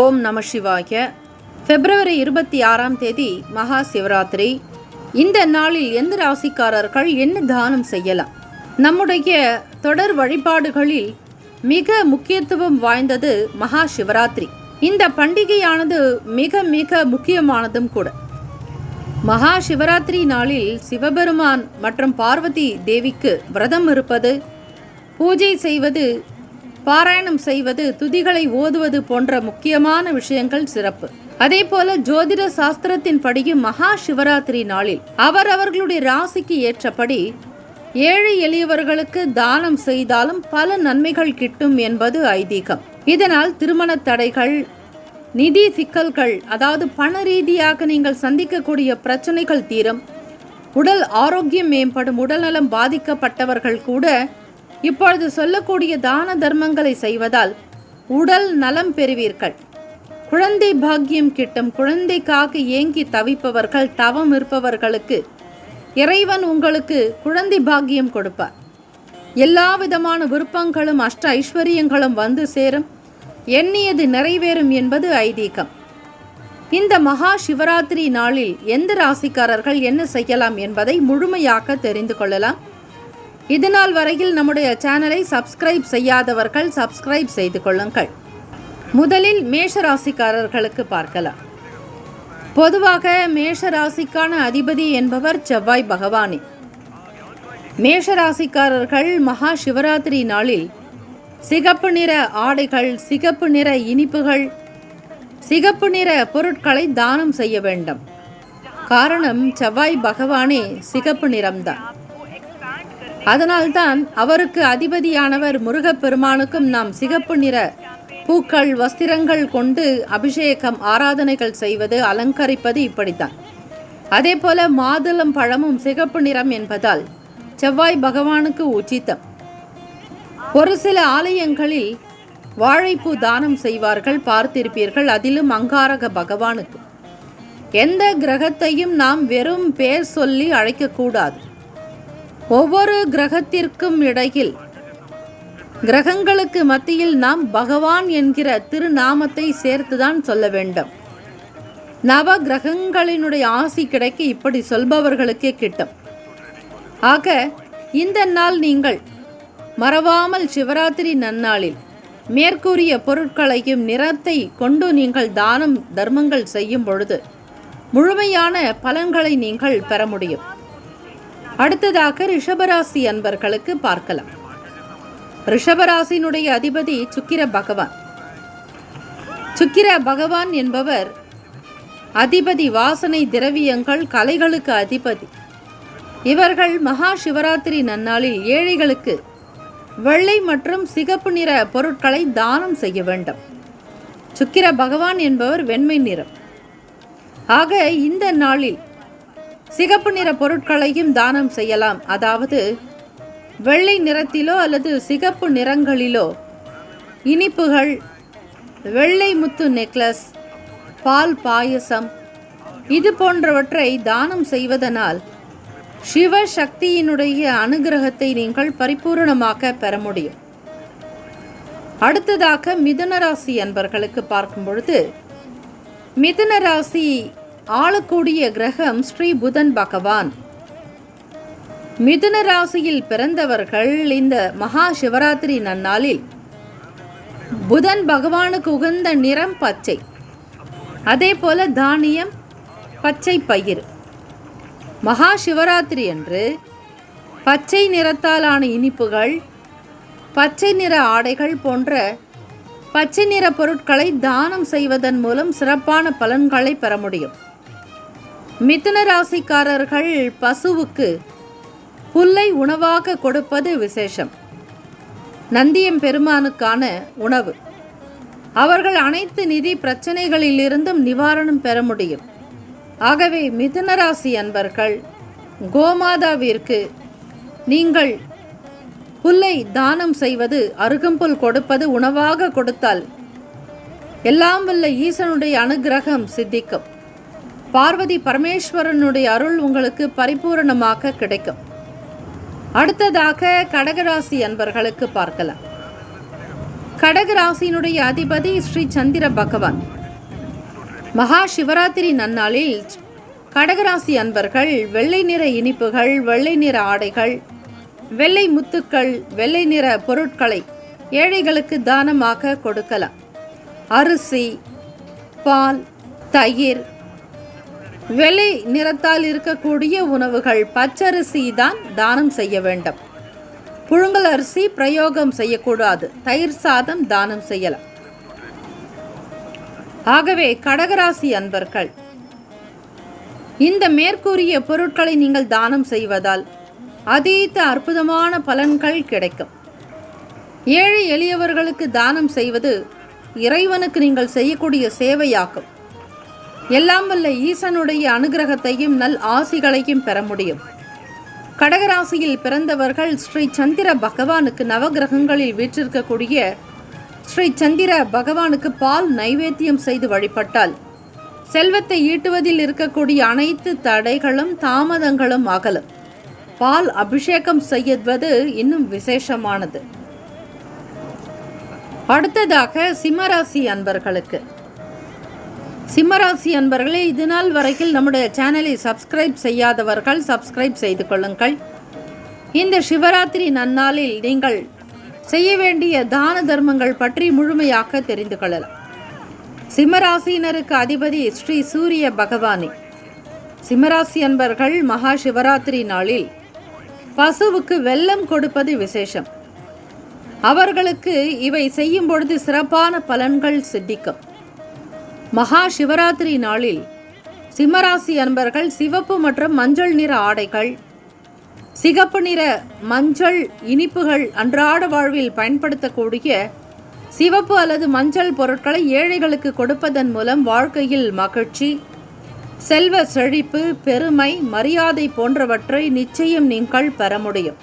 ஓம் நம சிவாய. பிப்ரவரி 26ஆம் தேதி மகா சிவராத்திரி. இந்த நாளில் எந்த ராசிக்காரர்கள் என்ன தானம் செய்யலாம்? நம்முடைய தொடர் வழிபாடுகளில் மிக முக்கியத்துவம் வாய்ந்தது மகா சிவராத்திரி. இந்த பண்டிகையானது மிக மிக முக்கியமானதும் கூட. மகா சிவராத்திரி நாளில் சிவபெருமான் மற்றும் பார்வதி தேவிக்கு விரதம் இருப்பது, பூஜை செய்வது, பாராயணம் செய்வது, துதிகளை ஓதுவது போன்ற முக்கியமான விஷயங்கள் சிறப்பு. அதே போல ஜோதிட சாஸ்திரத்தின் படியும் மகா சிவராத்திரி நாளில் அவர்களுடைய ராசிக்கு ஏற்றபடி ஏழை எளியவர்களுக்கு தானம் செய்தாலும் பல நன்மைகள் கிட்டும் என்பது ஐதீகம். இதனால் திருமண தடைகள், நிதி சிக்கல்கள், அதாவது பண ரீதியாக நீங்கள் சந்திக்கக்கூடிய பிரச்சனைகள் தீரும். உடல் ஆரோக்கியம் மேம்படும். உடல்நலம் பாதிக்கப்பட்டவர்கள் கூட இப்பொழுது சொல்லக்கூடிய தான தர்மங்களை செய்வதால் உடல் நலம் பெறுவீர்கள். குழந்தை பாக்கியம் கிட்டும். குழந்தைக்காக ஏங்கி தவிப்பவர்கள், தவம் இருப்பவர்களுக்கு இறைவன் உங்களுக்கு குழந்தை பாக்கியம் கொடுப்பார். எல்லா விதமான விருப்பங்களும் அஷ்ட ஐஸ்வர்யங்களும் வந்து சேரும். எண்ணியது நிறைவேறும் என்பது ஐதீகம். இந்த மகா சிவராத்திரி நாளில் எந்த ராசிக்காரர்கள் என்ன செய்யலாம் என்பதை முழுமையாக தெரிந்து கொள்ளலாம். இதனால் வரையில் நம்முடைய சேனலை சப்ஸ்கிரைப் செய்யாதவர்கள் சப்ஸ்கிரைப் செய்து கொள்ளுங்கள். முதலில் மேஷ ராசிக்காரர்களுக்கு பார்க்கலாம். பொதுவாக மேஷ ராசிக்கான அதிபதி என்பவர் செவ்வாய் பகவானே. மேஷ ராசிக்காரர்கள் மகா சிவராத்திரி நாளில் சிகப்பு நிற ஆடைகள், சிகப்பு நிற இனிப்புகள், சிகப்பு நிற பொருட்களை தானம் செய்ய வேண்டும். காரணம், செவ்வாய் பகவானே சிகப்பு நிறம்தான். அதனால்தான் அவருக்கு அதிபதியானவர் முருகப்பெருமானுக்கும் நாம் சிகப்பு நிற பூக்கள், வஸ்திரங்கள் கொண்டு அபிஷேகம், ஆராதனைகள் செய்வது, அலங்கரிப்பது இப்படித்தான். அதே போல மாதுளம் பழமும் சிகப்பு நிறம் என்பதால் செவ்வாய் பகவானுக்கு உச்சிதம். ஒரு சில ஆலயங்களில் வாழைப்பூ தானம் செய்வார்கள், பார்த்திருப்பீர்கள். அதிலும் அங்காரக பகவானுக்கு. எந்த கிரகத்தையும் நாம் வெறும் பேர் சொல்லி அழைக்கக்கூடாது. ஒவ்வொரு கிரகத்திற்கும் இடையில், கிரகங்களுக்கு மத்தியில் நாம் பகவான் என்கிற திருநாமத்தை சேர்த்துதான் சொல்ல வேண்டும். நவ கிரகங்களினுடைய ஆசி கிடைக்க இப்படி சொல்பவர்களுக்கே கிட்டும். ஆக இந்த நாள் நீங்கள் மறவாமல் சிவராத்திரி நன்னாளில் மேற்கூறிய பொருட்களையும் நிறத்தை கொண்டு நீங்கள் தானம் தர்மங்கள் செய்யும் பொழுது முழுமையான பலன்களை நீங்கள் பெற முடியும். அடுத்ததாக ரிஷபராசி அன்பர்களுக்கு பார்க்கலாம். ரிஷபராசினுடைய அதிபதி சுக்கிர பகவான். சுக்கிர பகவான் என்பவர் அதிபதி வாசனை திரவியங்கள், கலைகளுக்கு அதிபதி. இவர்கள் மகா சிவராத்திரி நன்னாளில் ஏழைகளுக்கு வெள்ளை மற்றும் சிகப்பு நிற பொருட்களை தானம் செய்ய வேண்டும். சுக்கிர பகவான் என்பவர் வெண்மை நிறம். ஆக இந்த நாளில் சிகப்பு நிற பொருட்களையும் தானம் செய்யலாம். அதாவது வெள்ளை நிறத்திலோ அல்லது சிகப்பு நிறங்களிலோ இனிப்புகள், வெள்ளை முத்து நெக்லஸ், பால் பாயசம், இது போன்றவற்றை தானம் செய்வதனால் சிவசக்தியினுடைய அனுகிரகத்தை நீங்கள் பரிபூரணமாக பெற முடியும். அடுத்ததாக மிதுன ராசி அன்பர்களுக்கு பார்க்கும் பொழுது, மிதுன ராசி ஆளக்கூடிய கிரகம் ஸ்ரீ புதன் பகவான். மிதுன ராசியில் பிறந்தவர்கள் இந்த மகா சிவராத்திரி நன்னாளில் புதன் பகவானுக்கு உகந்த நிறம் பச்சை. அதே போல தானியம், பச்சை பயிர். மகா சிவராத்திரி அன்று பச்சை நிறத்தாலான இனிப்புகள், பச்சை நிற ஆடைகள் போன்ற பச்சை நிற பொருட்களை தானம் செய்வதன் மூலம் சிறப்பான பலன்களை பெற முடியும். மிதுன ராசிக்காரர்கள் பசுவுக்கு புல்லை உணவாக கொடுப்பது விசேஷம். நந்தியம் பெருமானுக்கான உணவு. அவர்கள் அனைத்து நிதி பிரச்சனைகளிலிருந்தும் நிவாரணம் பெற முடியும். ஆகவே மிதுன ராசி அன்பர்கள் கோமாதாவிற்கு நீங்கள் புல்லை தானம் செய்வது, அருகம்புல் கொடுப்பது, உணவாக கொடுத்தால் எல்லாம் வல்ல ஈசனுடைய அனுகிரகம் சித்திக்கும். பார்வதி பரமேஸ்வரனுடைய அருள் உங்களுக்கு பரிபூரணமாக கிடைக்கும். அடுத்ததாக கடகராசி அன்பர்களுக்கு பார்க்கலாம். கடக ராசியினுடைய அதிபதி ஸ்ரீ சந்திர பகவான். மகா சிவராத்திரி நன்னாளில் கடகராசி அன்பர்கள் வெள்ளை நிற இனிப்புகள், வெள்ளை நிற ஆடைகள், வெள்ளை முத்துக்கள், வெள்ளை நிற பொருட்களை ஏழைகளுக்கு தானமாக கொடுக்கலாம். அரிசி, பால், தயிர், வெள்ளை நிறத்தால் இருக்கக்கூடிய உணவுகள், பச்சரிசி தான் தானம் செய்ய வேண்டும். புழுங்கல் அரிசி பிரயோகம் செய்யக்கூடாது. தயிர் சாதம் தானம் செய்யலாம். ஆகவே கடகராசி அன்பர்கள், இந்த மேற்கூறிய பொருட்களை நீங்கள் தானம் செய்வதால் அதீத அற்புதமான பலன்கள் கிடைக்கும். ஏழை எளியவர்களுக்கு தானம் செய்வது இறைவனுக்கு நீங்கள் செய்யக்கூடிய சேவையாகும். எல்லாம் வல்ல ஈசனுடைய அனுகிரகத்தையும் நல் ஆசிகளையும் பெற முடியும். கடகராசியில் பிறந்தவர்கள் ஸ்ரீ சந்திர பகவானுக்கு நவகிரகங்களில் வீற்றிருக்கக்கூடிய ஸ்ரீ சந்திர பகவானுக்கு பால் நைவேத்தியம் செய்து வழிபட்டால் செல்வத்தை ஈட்டுவதில் இருக்கக்கூடிய அனைத்து தடைகளும் தாமதங்களும் அகலும். பால் அபிஷேகம் செய்வது இன்னும் விசேஷமானது. அடுத்ததாக சிம்மராசி அன்பர்களுக்கு. சிம்மராசி அன்பர்களே, இது நாள் வரைக்கும் நம்முடைய சேனலை சப்ஸ்கிரைப் செய்யாதவர்கள் சப்ஸ்கிரைப் செய்து கொள்ளுங்கள். இந்த சிவராத்திரி நன்னாளில் நீங்கள் செய்ய வேண்டிய தான தர்மங்கள் பற்றி முழுமையாக தெரிந்து கொள்ளலாம். சிம்மராசியினருக்கு அதிபதி ஸ்ரீ சூரிய பகவானே. சிம்மராசி அன்பர்கள் மகா சிவராத்திரி நாளில் பசுவுக்கு வெல்லம் கொடுப்பது விசேஷம். அவர்களுக்கு இவை செய்யும் பொழுது சிறப்பான பலன்கள் சித்திக்கும். மகா சிவராத்திரி நாளில் சிம்மராசி அன்பர்கள் சிவப்பு மற்றும் மஞ்சள் நிற ஆடைகள், சிகப்பு நிற மஞ்சள் இனிப்புகள், அன்றாட வாழ்வில் பயன்படுத்தக்கூடிய சிவப்பு அல்லது மஞ்சள் பொருட்களை ஏழைகளுக்கு கொடுப்பதன் மூலம் வாழ்க்கையில் மகிழ்ச்சி, செல்வ செழிப்பு, பெருமை, மரியாதை போன்றவற்றை நிச்சயம் நீங்கள் பெற முடியும்.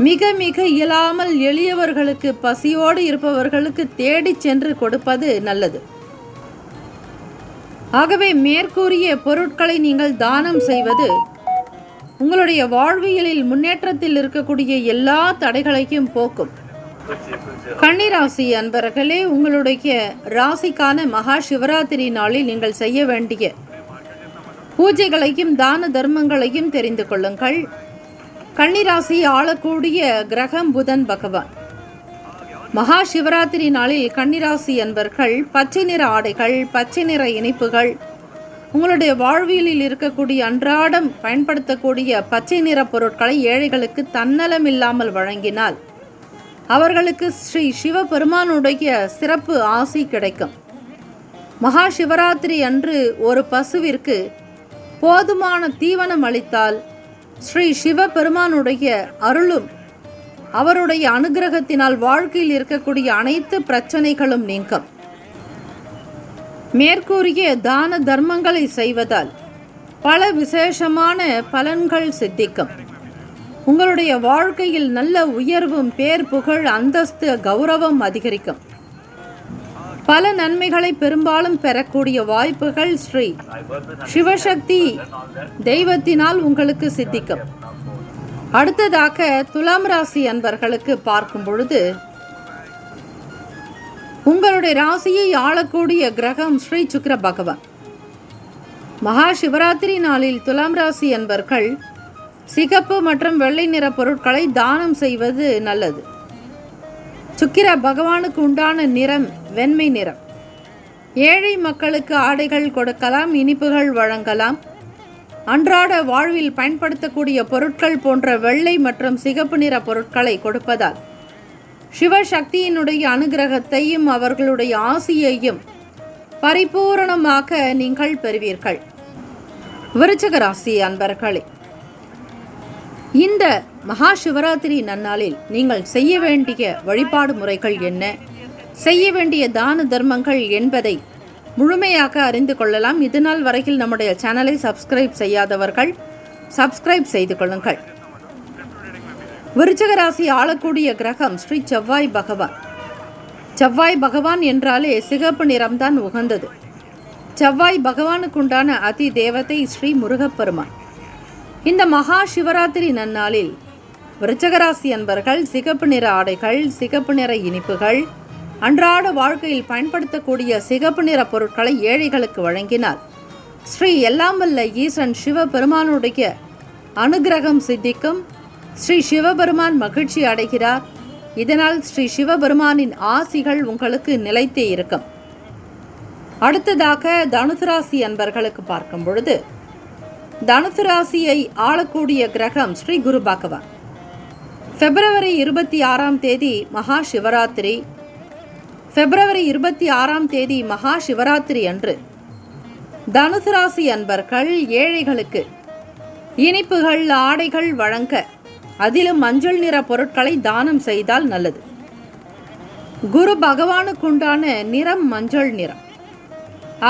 மிக மிக இயலாமல் எளியவர்களுக்கு, பசியோடு இருப்பவர்களுக்கு தேடி சென்று கொடுப்பது நல்லது. ஆகவே மேற்கூறிய பொருட்களை நீங்கள் தானம் செய்வது உங்களுடைய வாழ்வியலில் முன்னேற்றத்தில் இருக்கக்கூடிய எல்லா தடைகளையும் போக்கும். கன்னிராசி அன்பர்களே, உங்களுடைய ராசிக்கான மகா சிவராத்திரி நாளில் நீங்கள் செய்ய வேண்டிய பூஜைகளையும் தான தர்மங்களையும் தெரிந்து கொள்ளுங்கள். கன்னிராசி ஆளக்கூடிய கிரகம் புதன் பகவான். மகா சிவராத்திரி நாளில் கன்னிராசி அன்பர்கள் பச்சை நிற ஆடைகள், பச்சை நிற இனிப்புகள், உங்களுடைய வாழ்வியலில் இருக்கக்கூடிய அன்றாடம் பயன்படுத்தக்கூடிய பச்சை நிற பொருட்களை ஏழைகளுக்கு தன்னலம் இல்லாமல் வழங்கினால் அவர்களுக்கு ஸ்ரீ சிவபெருமானுடைய சிறப்பு ஆசி கிடைக்கும். மகா சிவராத்திரி அன்று ஒரு பசுவிற்கு போதுமான தீவனம் அளித்தால் ஸ்ரீ சிவபெருமானுடைய அருளும் அவருடைய அனுகிரகத்தினால் வாழ்க்கையில் இருக்கக்கூடிய அனைத்து பிரச்சனைகளும் நீங்கும். மேற்கூறிய தான தர்மங்களை செய்வதால் பல விசேஷமான பலன்கள் சித்திக்கும். உங்களுடைய வாழ்க்கையில் நல்ல உயர்வும், பேர், புகழ், அந்தஸ்து, கௌரவம் அதிகரிக்கும். பல நன்மைகளை பெரும்பாலும் பெறக்கூடிய வாய்ப்புகள் ஸ்ரீ சிவசக்தி தெய்வத்தினால் உங்களுக்கு சித்திக்கும். அடுத்ததாக துலாம் ராசி அன்பர்களுக்கு பார்க்கும் பொழுது உங்களுடைய ராசியை ஆளக்கூடிய கிரகம் ஸ்ரீ சுக்கிர பகவான். மகா சிவராத்திரி நாளில் துலாம் ராசி அன்பர்கள் சிகப்பு மற்றும் வெள்ளை நிற பொருட்களை தானம் செய்வது நல்லது. சுக்கிர பகவானுக்கு உண்டான நிறம் வெண்மை நிறம். ஏழை மக்களுக்கு ஆடைகள் கொடுக்கலாம், இனிப்புகள் வழங்கலாம். அன்றாட வாழ்வில் பயன்படுத்தக்கூடிய பொருட்கள் போன்ற வெள்ளை மற்றும் சிகப்பு நிற பொருட்களை கொடுப்பதால் சிவசக்தியினுடைய அனுகிரகத்தையும் அவர்களுடைய ஆசியையும் பரிபூரணமாக நீங்கள் பெறுவீர்கள். விருச்சிக ராசி அன்பர்களே, இந்த மகா சிவராத்திரி நன்னாளில் நீங்கள் செய்ய வேண்டிய வழிபாடு முறைகள் என்ன, செய்ய வேண்டிய தான தர்மங்கள் என்பதை முழுமையாக அறிந்து கொள்ளலாம். இதுநாள் வரையில் நம்முடைய சேனலை சப்ஸ்கிரைப் செய்யாதவர்கள் சப்ஸ்கிரைப் செய்து கொள்ளுங்கள். விருச்சிக ராசி ஆளக்கூடிய கிரகம் ஸ்ரீ செவ்வாய் பகவான். செவ்வாய் பகவான் என்றாலே சிகப்பு நிறம்தான் உகந்தது. செவ்வாய் பகவானுக்கு உண்டான அதி தேவதை ஸ்ரீ முருகப்பெருமான். இந்த மகா சிவராத்திரி நன்னாளில் விருச்சகராசி அன்பர்கள் சிகப்பு நிற ஆடைகள், சிகப்பு நிற இனிப்புகள், அன்றாட வாழ்க்கையில் பயன்படுத்தக்கூடிய சிகப்பு நிற பொருட்களை ஏழைகளுக்கு வழங்கினால் ஸ்ரீ எல்லாம் வல்ல ஈசன் சிவபெருமானுடைய அனுகிரகம் சித்திக்கும். ஸ்ரீ சிவபெருமான் மகிழ்ச்சி அடைகிறார். இதனால் ஸ்ரீ சிவபெருமானின் ஆசிகள் உங்களுக்கு நிலைத்தே இருக்கும். அடுத்ததாக தனுசு ராசி அன்பர்களுக்கு பார்க்கும் பொழுது, தனுசு ராசியை ஆளக்கூடிய கிரகம் ஸ்ரீ குரு பகவான். பிப்ரவரி 26ஆம் தேதி மகா சிவராத்திரி. பிப்ரவரி 26ஆம் தேதி மகா சிவராத்திரி அன்று தனுசு ராசி அன்பர்கள் ஏழைகளுக்கு இனிப்புகள், ஆடைகள் வழங்க, அதிலும் மஞ்சள் நிற பொருட்களை தானம் செய்தால் நல்லது. குரு பகவானுக்குண்டான நிறம் மஞ்சள் நிறம்.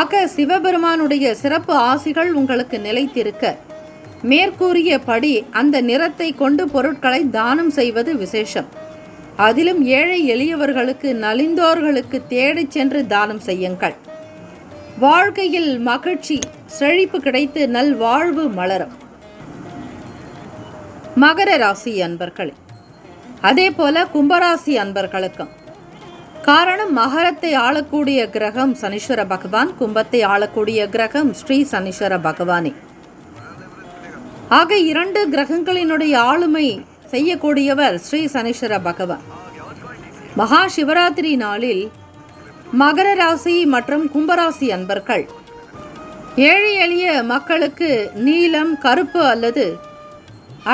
ஆக சிவபெருமானுடைய சிறப்பு ஆசிகள் உங்களுக்கு நிலைத்திருக்க மேற்கூறிய படி அந்த நிறத்தை கொண்டு பொருட்களை தானம் செய்வது விசேஷம். அதிலும் ஏழை எளியவர்களுக்கு, நலிந்தோர்களுக்கு தேடிச் சென்று தானம் செய்யுங்கள். வாழ்க்கையில் மகிழ்ச்சி, செழிப்பு கிடைத்து நல் வாழ்வு மலரும். மகர ராசி அன்பர்களே, அதே போல கும்பராசி அன்பர்களுக்கும். காரணம், மகரத்தை ஆளக்கூடிய கிரகம் சனீஸ்வர பகவான், கும்பத்தை ஆளக்கூடிய கிரகம் ஸ்ரீ சனீஸ்வர பகவானே. ஆக 2 கிரகங்களினுடைய ஆளுமை செய்யக்கூடியவர் ஸ்ரீ சனீஸ்வர பகவான். மகா சிவராத்திரி நாளில் மகர ராசி மற்றும் கும்பராசி அன்பர்கள் ஏழை எளிய மக்களுக்கு நீலம், கருப்பு அல்லது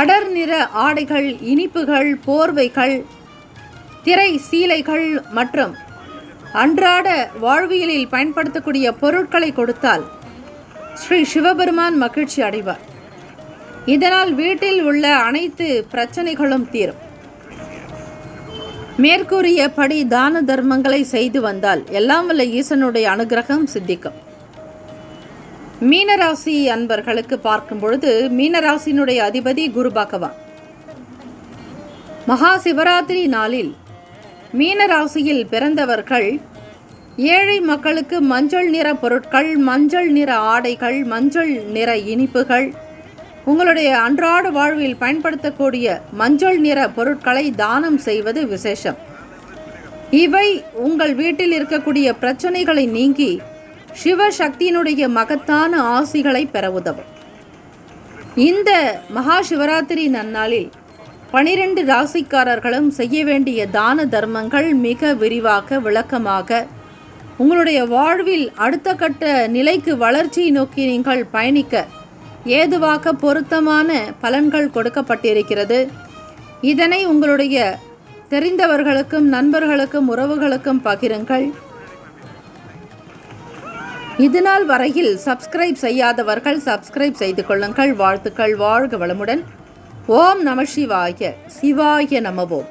அடர் நிற ஆடைகள், இனிப்புகள், போர்வைகள், திரை சீலைகள் மற்றும் அன்றாட வாழ்வியலில் பயன்படுத்தக்கூடிய பொருட்களை கொடுத்தால் ஸ்ரீ சிவபெருமான் மகிழ்ச்சி அடைவார். இதனால் வீட்டில் உள்ள அனைத்து பிரச்சனைகளும் தீரும். மேற்கூறிய படி தான தர்மங்களை செய்து வந்தால் எல்லாம் வல்ல ஈசனுடைய அனுகிரகம் சித்திக்கும். மீனராசி அன்பர்களுக்கு பார்க்கும் பொழுது, மீனராசினுடைய அதிபதி குரு பகவான். மகா சிவராத்திரி நாளில் மீனராசியில் பிறந்தவர்கள் ஏழை மக்களுக்கு மஞ்சள் நிற பொருட்கள், மஞ்சள் நிற ஆடைகள், மஞ்சள் நிற இனிப்புகள், உங்களுடைய அன்றாட வாழ்வில் பயன்படுத்தக்கூடிய மஞ்சள் நிற பொருட்களை தானம் செய்வது விசேஷம். இவை உங்கள் வீட்டில் இருக்கக்கூடிய பிரச்சனைகளை நீங்கி சிவசக்தியினுடைய மகத்தான ஆசிகளை பெற உதவும். இந்த மகா சிவராத்திரி நன்னாளில் 12 ராசிக்காரர்களும் செய்ய வேண்டிய தான தர்மங்கள் மிக விரிவாக, விளக்கமாக உங்களுடைய வாழ்வில் அடுத்த கட்ட நிலைக்கு வளர்ச்சியை நோக்கி நீங்கள் பயணிக்க ஏதுவாக பொருத்தமான பலன்கள் கொடுக்கப்பட்டிருக்கிறது. இதனை உங்களுடைய தெரிந்தவர்களுக்கும், நண்பர்களுக்கும், உறவுகளுக்கும் பகிருங்கள். இதுநாள் வரையில் சப்ஸ்கிரைப் செய்யாதவர்கள் சப்ஸ்கிரைப் செய்து கொள்ளுங்கள். வாழ்த்துக்கள். வாழ்க வளமுடன். ஓம் நம சிவாய. சிவாய நமவோம்.